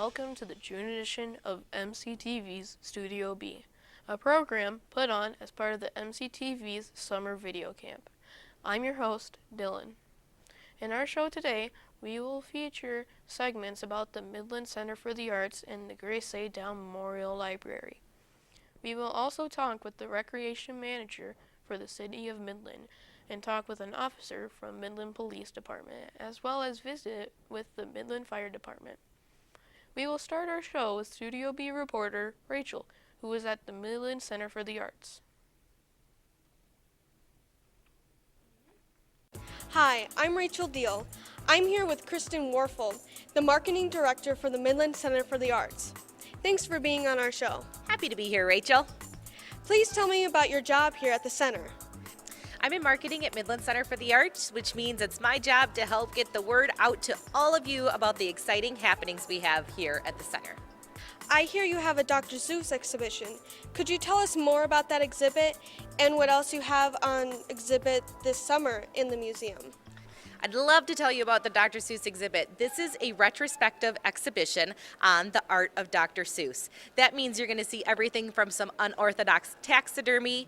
welcome to the June edition of MCTV's Studio B, a program put on as part of the MCTV's Summer Video Camp. I'm your host, Dylan. In our show today, we will feature segments about the Midland Center for the Arts and the Grace A. Down Memorial Library. We will also talk with the recreation manager for the City of Midland and talk with an officer from Midland Police Department, as well as visit with the Midland Fire Department. We will start our show with Studio B reporter Rachel, who is at the Midland Center for the Arts. Hi, I'm Rachel Deal. I'm here with Kristen Warfel, the marketing director for the Midland Center for the Arts. Thanks for being on our show. Happy to be here, Rachel. Please tell me about your job here at the center. I'm in marketing at Midland Center for the Arts, which means it's my job to help get the word out to all of you about the exciting happenings we have here at the center. I hear you have a Dr. Seuss exhibition. Could you tell us more about that exhibit and what else you have on exhibit this summer in the museum? I'd love to tell you about the Dr. Seuss exhibit. This is a retrospective exhibition on the art of Dr. Seuss. That means you're going to see everything from some unorthodox taxidermy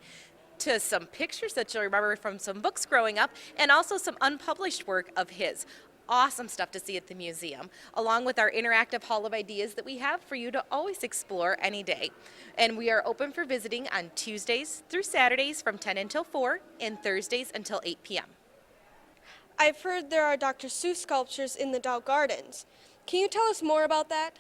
to some pictures that you'll remember from some books growing up, and also some unpublished work of his. Awesome stuff to see at the museum, along with our interactive hall of ideas that we have for you to always explore any day. And we are open for visiting on Tuesdays through Saturdays from 10 until 4 and Thursdays until 8 p.m. I've heard there are Dr. Seuss sculptures in the Dow Gardens. Can you tell us more about that?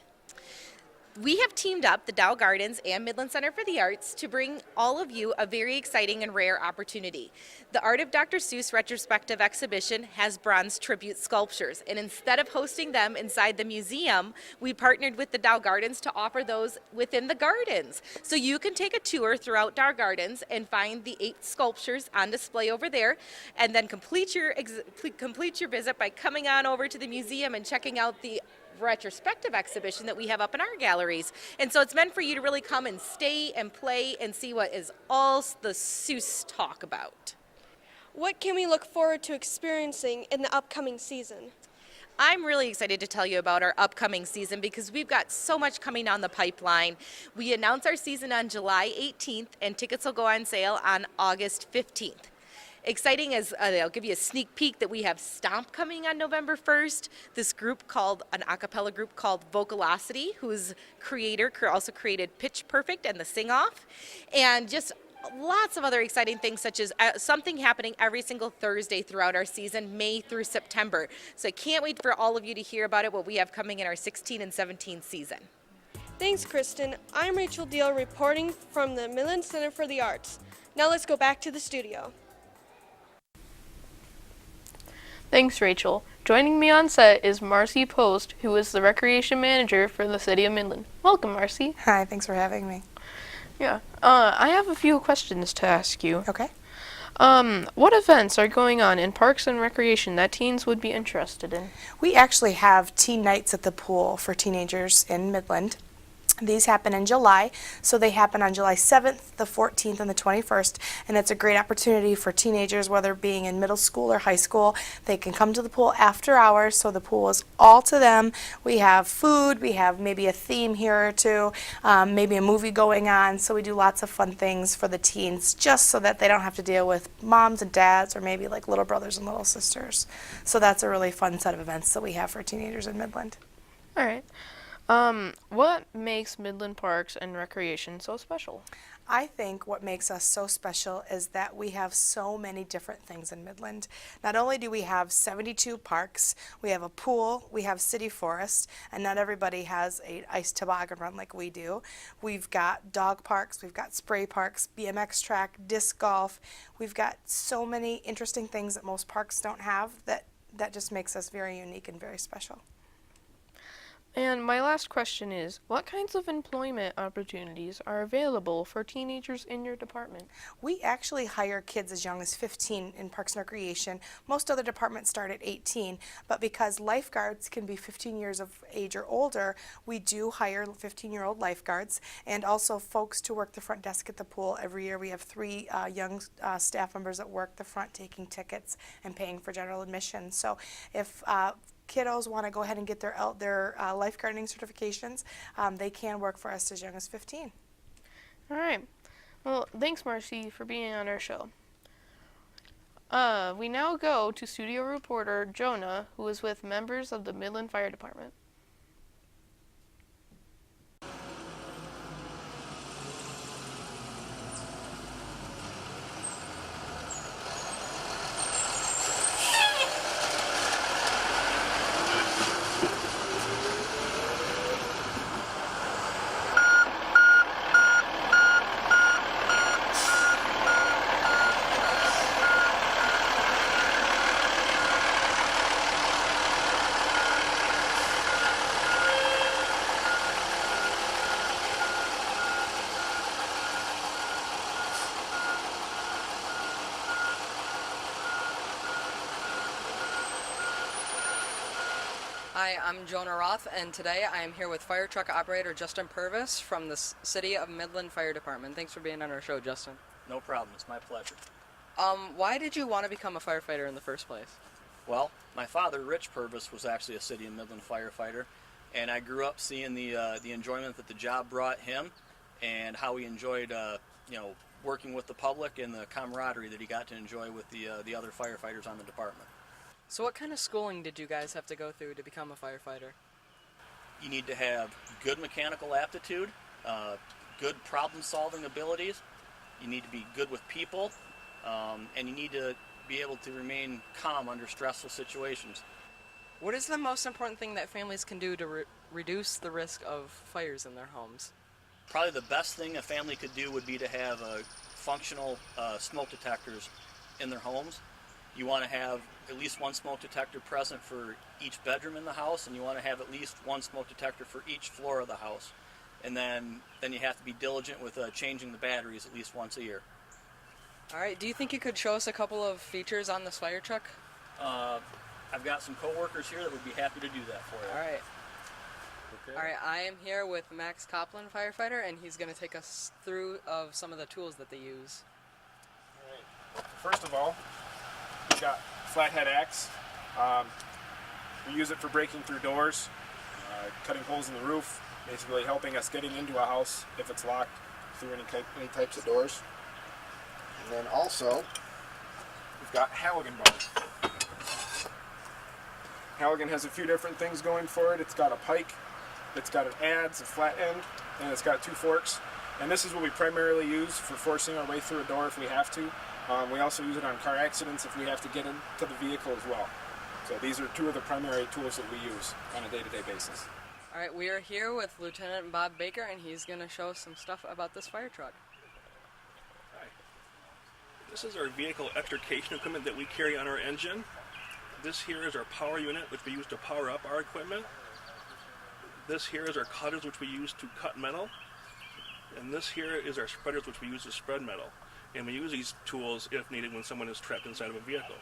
We have teamed up the Dow Gardens and Midland Center for the Arts to bring all of you a very exciting and rare opportunity. The Art of Dr. Seuss retrospective exhibition has bronze tribute sculptures, and instead of hosting them inside the museum, we partnered with the Dow Gardens to offer those within the gardens. So you can take a tour throughout Dow Gardens and find the 8 sculptures on display over there, and then complete your visit by coming on over to the museum and checking out the retrospective exhibition that we have up in our galleries. And so it's meant for you to really come and stay and play and see what is all the Seuss talk about. What can we look forward to experiencing in the upcoming season? I'm really excited to tell you about our upcoming season because we've got so much coming down the pipeline. We announce our season on July 18th and tickets will go on sale on August 15th. Exciting as I'll give you a sneak peek that we have Stomp coming on November 1st. This group called, an a cappella group called Vocalocity, whose creator also created Pitch Perfect and the Sing Off. And just lots of other exciting things, such as something happening every single Thursday throughout our season, May through September. So I can't wait for all of you to hear about it, what we have coming in our 16 and 17 season. Thanks, Kristen. I'm Rachel Deal reporting from the Midland Center for the Arts. Now let's go back to the studio. Thanks, Rachel. Joining me on set is Marcy Post, who is the recreation manager for the City of Midland. Welcome, Marcy. Hi, thanks for having me. Yeah, I have a few questions to ask you. Okay. What events are going on in parks and recreation that teens would be interested in? We actually have teen nights at the pool for teenagers in Midland. These happen in July, so they happen on July 7th, the 14th, and the 21st, and it's a great opportunity for teenagers, whether being in middle school or high school. They can come to the pool after hours, so the pool is all to them. We have food, we have maybe a theme here or two, maybe a movie going on, so we do lots of fun things for the teens, just so that they don't have to deal with moms and dads, or maybe like little brothers and little sisters. So that's a really fun set of events that we have for teenagers in Midland. All right. What makes Midland Parks and Recreation so special? I think what makes us so special is that we have so many different things in Midland. Not only do we have 72 parks, we have a pool, we have city forest, and not everybody has an ice toboggan run like we do. We've got dog parks, we've got spray parks, BMX track, disc golf. We've got so many interesting things that most parks don't have that just makes us very unique and very special. And my last question is, what kinds of employment opportunities are available for teenagers in your department? We actually hire kids as young as 15 in Parks and Recreation. Most other departments start at 18, but because lifeguards can be 15 years of age or older, we do hire 15-year-old lifeguards and also folks to work the front desk at the pool. Every year we have 3 young staff members that work the front taking tickets and paying for general admission. So if kiddos want to go ahead and get their lifeguarding certifications, they can work for us as young as 15. All right. Well, thanks, Marcy, for being on our show. We now go to studio reporter Jonah, who is with members of the Midland Fire Department. Hi, I'm Jonah Roth, and today I am here with fire truck operator Justin Purvis from the City of Midland Fire Department. Thanks for being on our show, Justin. No problem, it's my pleasure. Why did you want to become a firefighter in the first place? Well, my father, Rich Purvis, was actually a City of Midland firefighter, and I grew up seeing the enjoyment that the job brought him, and how he enjoyed, working with the public and the camaraderie that he got to enjoy with the other firefighters on the department. So what kind of schooling did you guys have to go through to become a firefighter? You need to have good mechanical aptitude, good problem-solving abilities. You need to be good with people, and you need to be able to remain calm under stressful situations. What is the most important thing that families can do to reduce the risk of fires in their homes? Probably the best thing a family could do would be to have functional smoke detectors in their homes. You want to have at least one smoke detector present for each bedroom in the house, and you want to have at least one smoke detector for each floor of the house. And then you have to be diligent with changing the batteries at least once a year. All right, do you think you could show us a couple of features on this fire truck? I've got some co-workers here that would be happy to do that for you. All right. Okay. All right, I am here with Max Copland, firefighter, and he's going to take us through of some of the tools that they use. All right. First of all, we've got flathead axe. We use it for breaking through doors, cutting holes in the roof, basically helping us getting into a house if it's locked through any types of doors. And then also, we've got Halligan bar. Halligan has a few different things going for it. It's got a pike, it's got an adze, a flat end, and it's got two forks. And this is what we primarily use for forcing our way through a door if we have to. We also use it on car accidents if we have to get into the vehicle as well. So these are two of the primary tools that we use on a day-to-day basis. All right, we are here with Lieutenant Bob Baker, and he's going to show us some stuff about this fire truck. Hi. This is our vehicle extrication equipment that we carry on our engine. This here is our power unit, which we use to power up our equipment. This here is our cutters, which we use to cut metal. And this here is our spreaders, which we use to spread metal. And we use these tools if needed when someone is trapped inside of a vehicle.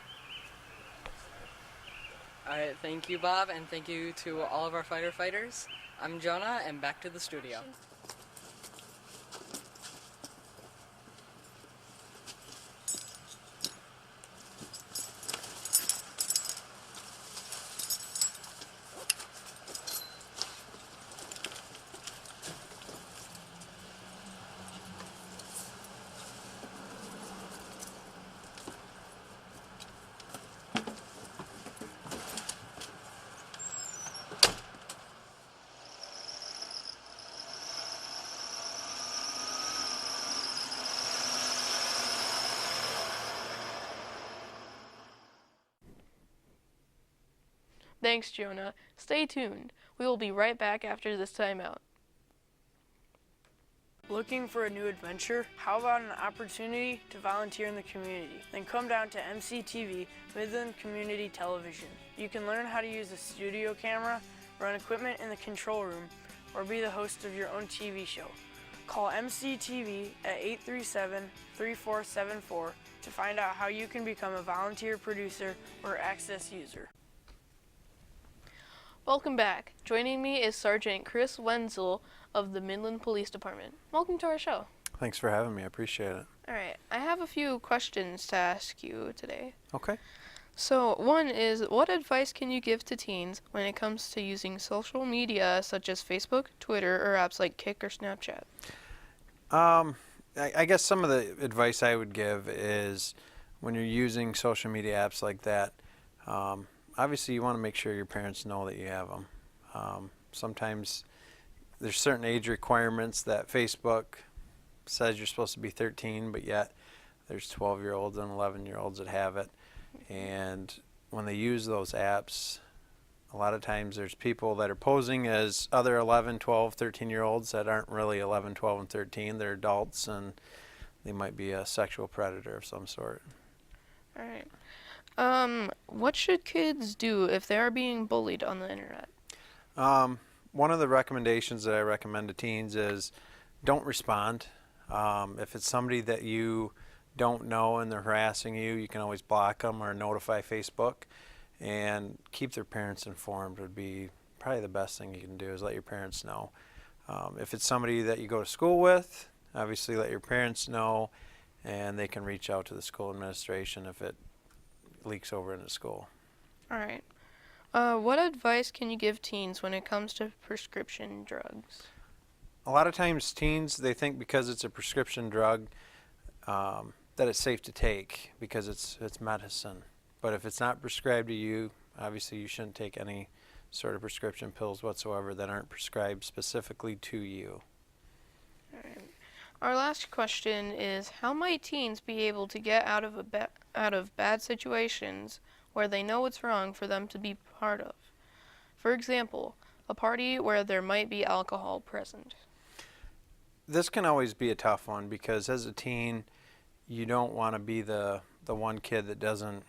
All right, thank you, Bob, and thank you to all of our firefighters. I'm Jonah, and back to the studio. Thanks, Jonah. Stay tuned. We will be right back after this timeout. Looking for a new adventure? How about an opportunity to volunteer in the community? Then come down to MCTV, Midland Community Television. You can learn how to use a studio camera, run equipment in the control room, or be the host of your own TV show. Call MCTV at 837-3474 to find out how you can become a volunteer producer or access user. Welcome back. Joining me is Sergeant Chris Wenzel of the Midland Police Department. Welcome to our show. Thanks for having me. I appreciate it. All right, I have a few questions to ask you today. Okay. So, one is, what advice can you give to teens when it comes to using social media such as Facebook, Twitter, or apps like Kik or Snapchat? I guess some of the advice I would give is when you're using social media apps like that, obviously you want to make sure your parents know that you have them. Sometimes there's certain age requirements that Facebook says you're supposed to be 13, but yet there's 12-year-olds and 11-year-olds that have it. And when they use those apps, a lot of times there's people that are posing as other 11, 12, 13-year-olds that aren't really 11, 12, and 13. They're adults, and they might be a sexual predator of some sort. All right. What should kids do if they are being bullied on the internet? One of the recommendations that I recommend to teens is don't respond. If it's somebody that you don't know and they're harassing you, you can always block them or notify Facebook, and keep their parents informed would be probably the best thing you can do, is let your parents know. If it's somebody that you go to school with, obviously let your parents know, and they can reach out to the school administration if it leaks over into school. All right. What advice can you give teens when it comes to prescription drugs? A lot of times teens, they think because it's a prescription drug that it's safe to take because it's medicine. But if it's not prescribed to you, obviously you shouldn't take any sort of prescription pills whatsoever that aren't prescribed specifically to you. All right. Our last question is, how might teens be able to get out of bad situations where they know it's wrong for them to be part of? For example, a party where there might be alcohol present. This can always be a tough one because as a teen, you don't want to be the one kid that doesn't,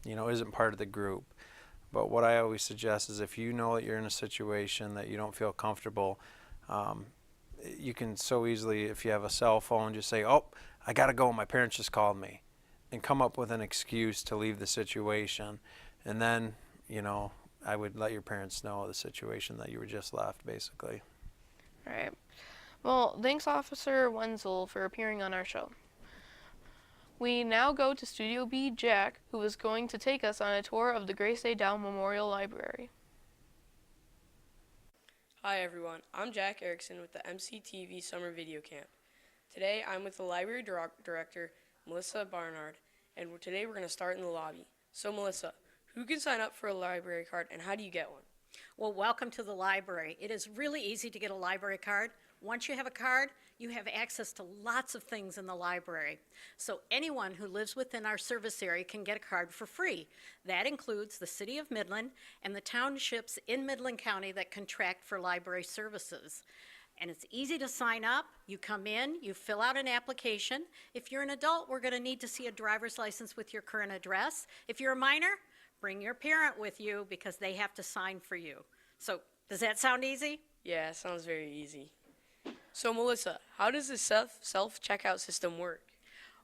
isn't part of the group. But what I always suggest is if you know that you're in a situation that you don't feel comfortable, you can so easily, if you have a cell phone, just say, oh, I got to go, my parents just called me, and come up with an excuse to leave the situation. And then, I would let your parents know the situation that you were just left, basically. All right. Well, thanks, Officer Wenzel, for appearing on our show. We now go to Studio B, Jack, who is going to take us on a tour of the Grace A. Dow Memorial Library. Hi everyone, I'm Jack Erickson with the MCTV Summer Video Camp. Today I'm with the Library Director, Melissa Barnard, and today we're going to start in the lobby. So Melissa, who can sign up for a library card and how do you get one? Well, welcome to the library. It is really easy to get a library card. Once you have a card, you have access to lots of things in the library. So anyone who lives within our service area can get a card for free. That includes the City of Midland and the townships in Midland County that contract for library services. And it's easy to sign up. You come in, you fill out an application. If you're an adult, we're going to need to see a driver's license with your current address. If you're a minor, bring your parent with you because they have to sign for you. So does that sound easy? Yeah, it sounds very easy. So Melissa, how does the self-checkout system work?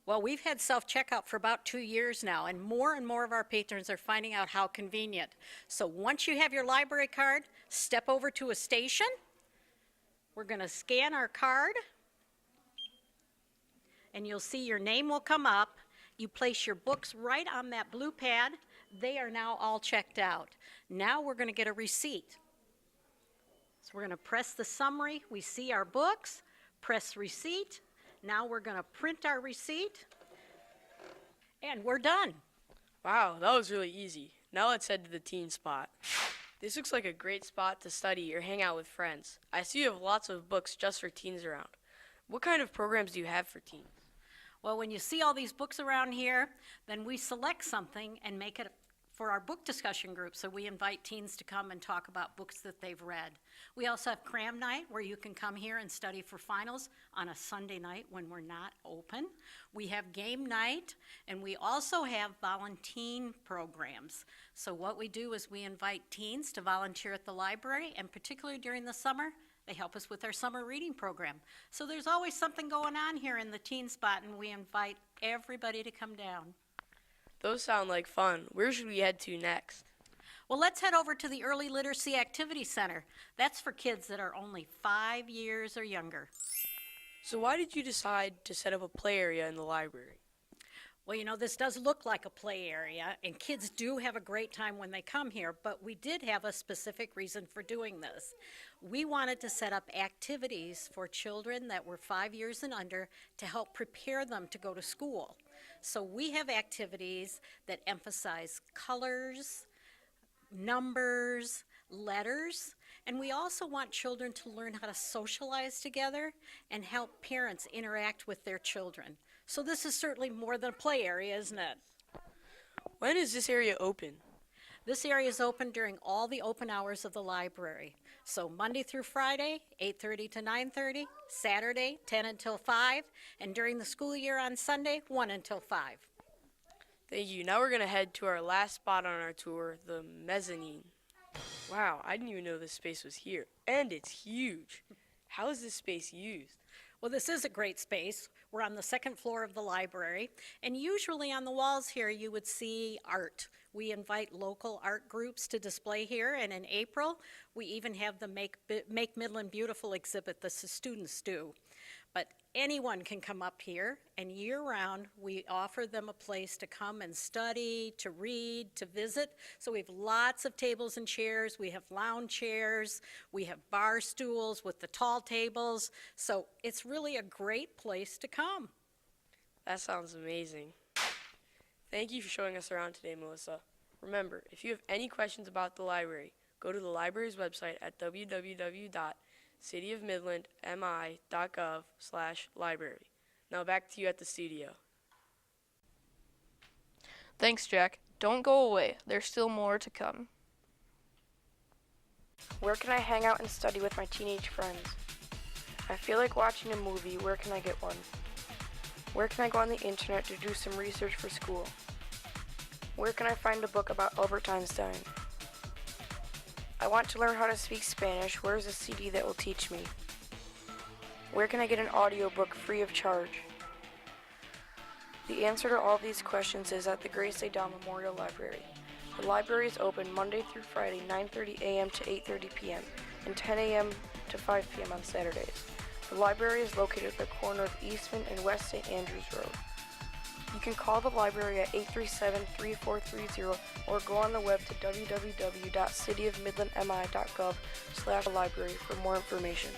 Well, we've had self-checkout for about 2 years now, and more of our patrons are finding out how convenient. So once you have your library card, step over to a station. We're going to scan our card, and you'll see your name will come up. You place your books right on that blue pad. They are now all checked out. Now we're going to get a receipt. So we're going to press the summary. We see our books, press receipt. Now we're going to print our receipt, and we're done. Wow, that was really easy. Now let's head to the teen spot. This looks like a great spot to study or hang out with friends. I see you have lots of books just for teens around. What kind of programs do you have for teens? Well, when you see all these books around here, then we select something and make it for our book discussion group, so we invite teens to come and talk about books that they've read. We also have cram night, where you can come here and study for finals on a Sunday night when we're not open. We have game night, and we also have volunteer programs. So what we do is we invite teens to volunteer at the library, and particularly during the summer, they help us with our summer reading program. So there's always something going on here in the teen spot, and we invite everybody to come down. Those sound like fun. Where should we head to next? Well, let's head over to the Early Literacy Activity Center. That's for kids that are only 5 years or younger. So why did you decide to set up a play area in the library? Well, you know, this does look like a play area, and kids do have a great time when they come here, but we did have a specific reason for doing this. We wanted to set up activities for children that were 5 years and under to help prepare them to go to school. So we have activities that emphasize colors, numbers, letters, and we also want children to learn how to socialize together and help parents interact with their children. So this is certainly more than a play area, isn't it? When is this area open? This area is open during all the open hours of the library. So Monday through Friday, 8:30 to 9:30, Saturday, 10 until 5, and during the school year on Sunday, 1 until 5. Thank you. Now we're going to head to our last spot on our tour, the mezzanine. Wow, I didn't even know this space was here. And it's huge. How is this space used? Well, this is a great space. We're on the second floor of the library, and usually on the walls here you would see art. We invite local art groups to display here, and in April we even have the Make Midland Beautiful exhibit that the students do. But anyone can come up here, and year-round we offer them a place to come and study, to read, to visit. So we have lots of tables and chairs. We have lounge chairs. We have bar stools with the tall tables. So it's really a great place to come. That sounds amazing. Thank you for showing us around today, Melissa. Remember, if you have any questions about the library, go to the library's website at www.cityofmidlandmi.gov/library. Now back to you at the studio. Thanks, Jack. Don't go away. There's still more to come. Where can I hang out and study with my teenage friends? I feel like watching a movie. Where can I get one? Where can I go on the internet to do some research for school? Where can I find a book about Albert Einstein? I want to learn how to speak Spanish. Where is a CD that will teach me? Where can I get an audiobook free of charge? The answer to all these questions is at the Grace A. Dow Memorial Library. The library is open Monday through Friday, 9:30 a.m. to 8:30 p.m. and 10 a.m. to 5 p.m. on Saturdays. The library is located at the corner of Eastman and West St. Andrews Road. You can call the library at 837-3430 or go on the web to www.cityofmidlandmi.gov/library for more information.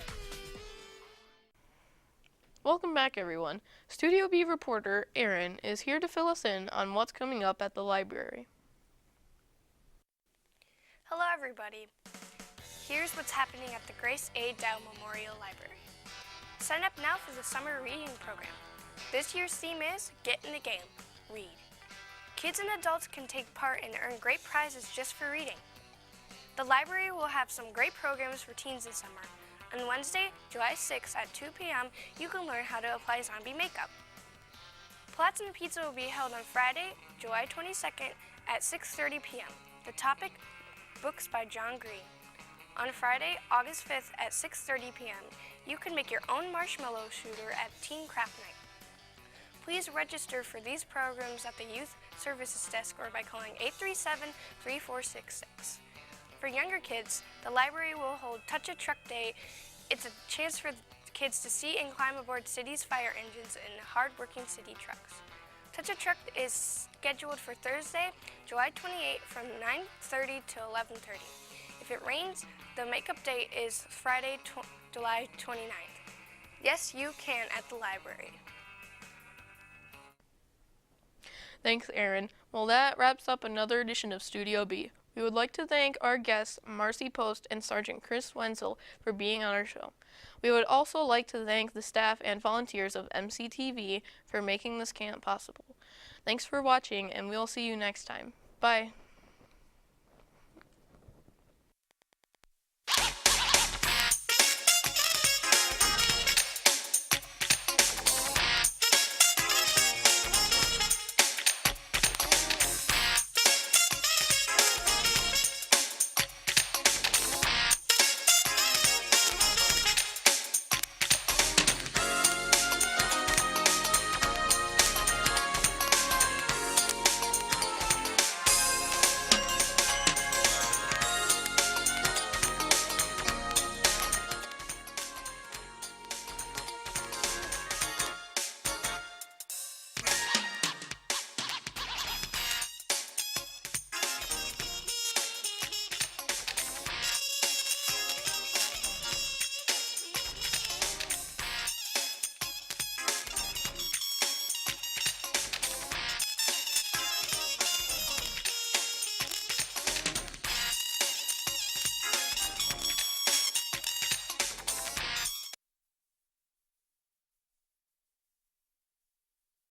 Welcome back, everyone. Studio B reporter Erin is here to fill us in on what's coming up at the library. Hello, everybody. Here's what's happening at the Grace A. Dow Memorial Library. Sign up now for the summer reading program. This year's theme is Get in the Game, Read. Kids and adults can take part and earn great prizes just for reading. The library will have some great programs for teens this summer. On Wednesday, July 6th at 2 p.m., you can learn how to apply zombie makeup. Plats and Pizza will be held on Friday, July 22nd at 6:30 p.m. The topic, Books by John Green. On Friday, August 5th at 6:30 p.m., you can make your own marshmallow shooter at Teen Craft Night. Please register for these programs at the Youth Services Desk or by calling 837-3466. For younger kids, the library will hold Touch a Truck Day. It's a chance for kids to see and climb aboard city's fire engines and hard-working city trucks. Touch a Truck is scheduled for Thursday, July 28th from 9:30 to 11:30. If it rains, the makeup day is Friday, July 29th. Yes, you can at the library. Thanks, Erin. Well, that wraps up another edition of Studio B. We would like to thank our guests, Marcy Post and Sergeant Chris Wenzel, for being on our show. We would also like to thank the staff and volunteers of MCTV for making this camp possible. Thanks for watching, and we'll see you next time. Bye.